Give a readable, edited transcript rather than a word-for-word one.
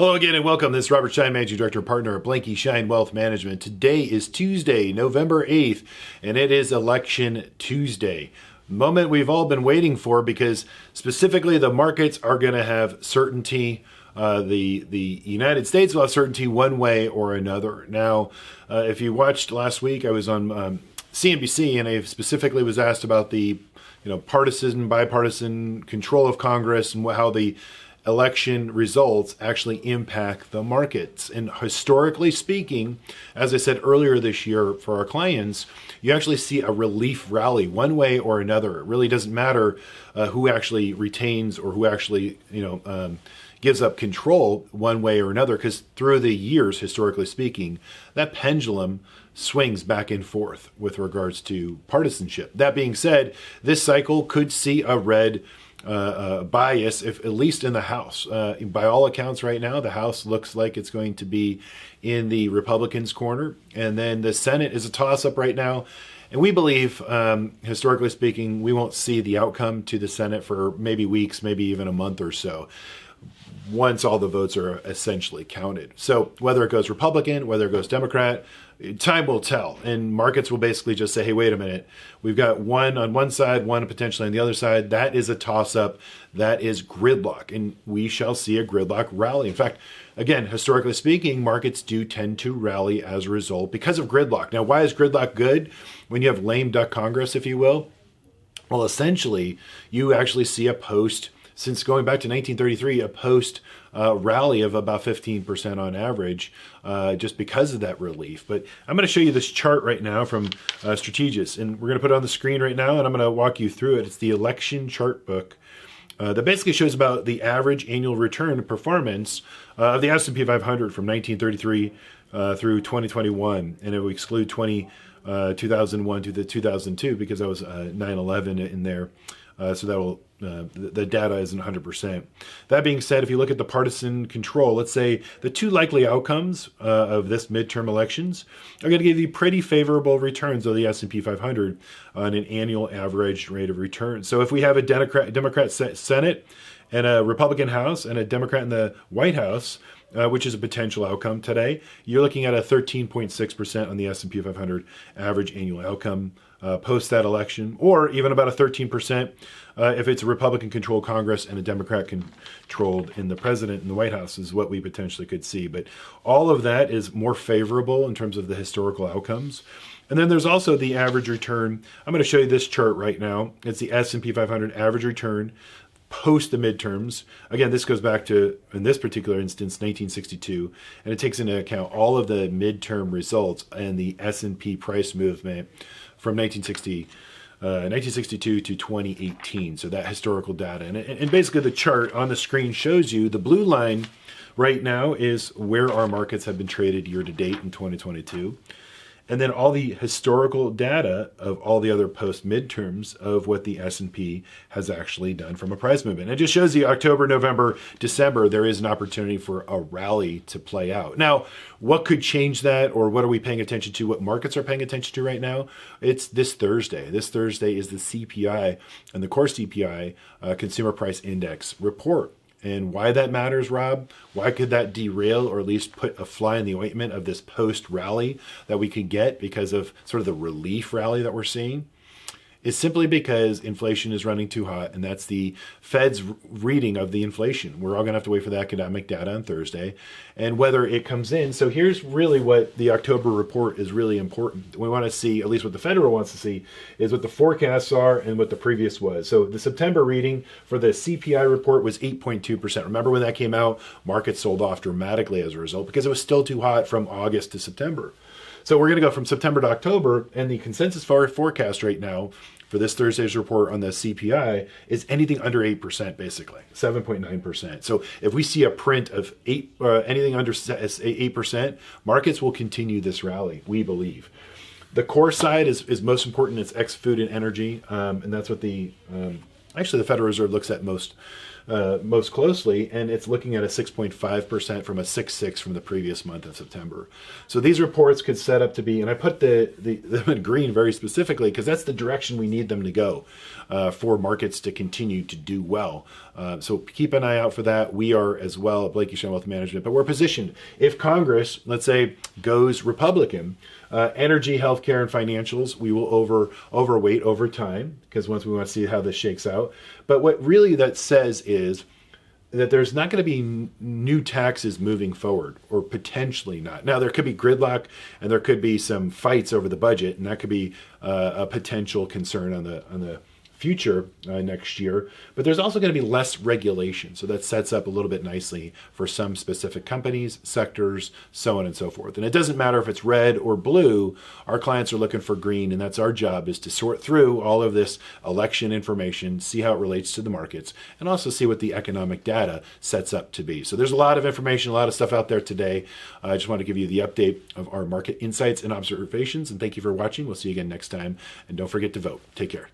Hello again and welcome. This is Robert Schein, Managing Director and Partner at Blanke Schein Wealth Management. Today is Tuesday, November 8th, and it is Election Tuesday. Moment we've all been waiting for because specifically the markets are going to have certainty. The United States will have certainty one way or another. Now, if you watched last week, I was on CNBC and I specifically was asked about the bipartisan control of Congress and how the election results actually impact the markets. And historically speaking, as I said earlier this year for our clients, you actually see a relief rally one way or another. It really doesn't matter who actually retains or who actually, gives up control one way or another, because through the years, historically speaking, that pendulum swings back and forth with regards to partisanship. That being said, this cycle could see a red bias, if at least in the House. By all accounts right now, the House looks like it's going to be in the Republicans' corner. And then the Senate is a toss-up right now. And we believe, historically speaking, we won't see the outcome to the Senate for maybe weeks, maybe even a month or so, once all the votes are essentially counted. So whether it goes Republican, whether it goes Democrat, time will tell. And markets will basically just say, hey, wait a minute. We've got one on one side, one potentially on the other side. That is a toss-up. That is gridlock. And we shall see a gridlock rally. In fact, again, historically speaking, markets do tend to rally as a result because of gridlock. Now, why is gridlock good when you have lame duck Congress, if you will? Well, essentially, you actually see a post, since going back to 1933, a post rally of about 15% on average, just because of that relief. But I'm going to show you this chart right now from Strategis, and we're going to put it on the screen right now, and I'm going to walk you through it. It's the election chart book that basically shows about the average annual return performance of the S&P 500 from 1933 through 2021, and it will exclude 2001 to the 2002 because that was 9/11 in there. So that will the data isn't 100%. That being said, if you look at the partisan control, let's say the two likely outcomes of this midterm elections are going to give you pretty favorable returns of the S&P 500 on an annual average rate of return. So if we have a Democrat Senate and a Republican House and a Democrat in the White House, which is a potential outcome today, you're looking at a 13.6% on the S&P 500 average annual outcome post that election, or even about a 13% if it's a Republican-controlled Congress and a Democrat-controlled in the president in the White House is what we potentially could see. But all of that is more favorable in terms of the historical outcomes. And then there's also the average return. I'm going to show you this chart right now. It's the S&P 500 average return post the midterms. Again, this goes back to, in this particular instance, 1962, and it takes into account all of the midterm results and the S&P price movement from 1962 to 2018. So that historical data. And basically the chart on the screen shows you the blue line right now is where our markets have been traded year to date in 2022. And then all the historical data of all the other post-midterms of what the S&P has actually done from a price movement. It just shows you October, November, December, there is an opportunity for a rally to play out. Now, what could change that, or what are we paying attention to, what markets are paying attention to right now? It's this Thursday. This Thursday is the CPI and the core CPI Consumer Price Index report. And why that matters, Rob, why could that derail or at least put a fly in the ointment of this post-rally that we could get because of sort of the relief rally that we're seeing? Is simply because inflation is running too hot, and that's the Fed's reading of the inflation. We're all going to have to wait for the economic data on Thursday and whether it comes in. So here's really what the October report is really important. We want to see, at least what the Federal wants to see, is what the forecasts are and what the previous was. So the September reading for the CPI report was 8.2%. Remember when that came out, markets sold off dramatically as a result because it was still too hot from August to September. So we're going to go from September to October, and the consensus forecast right now for this Thursday's report on the CPI is anything under 8%, basically, 7.9%. So if we see a print of anything under 8%, markets will continue this rally, we believe. The core side is most important. It's ex food and energy, and that's what the Federal Reserve looks at most most closely, and it's looking at a 6.5% from a 6.6 from the previous month of September. So these reports could set up to be, and I put them in green very specifically because that's the direction we need them to go for markets to continue to do well. So keep an eye out for that. We are as well at Blanke Schein Wealth Management, but we're positioned. If Congress, let's say, goes Republican, energy, healthcare, and financials, we will overweight over time because once we want to see how this shakes out. But what really that says is that there's not going to be new taxes moving forward, or potentially not. Now, there could be gridlock and there could be some fights over the budget, and that could be a potential concern on the future next year, but there's also going to be less regulation. So that sets up a little bit nicely for some specific companies, sectors, so on and so forth. And it doesn't matter if it's red or blue, our clients are looking for green, and that's our job, is to sort through all of this election information, see how it relates to the markets, and also see what the economic data sets up to be. So there's a lot of information, a lot of stuff out there today. I just want to give you the update of our market insights and observations, and thank you for watching. We'll see you again next time, and don't forget to vote. Take care.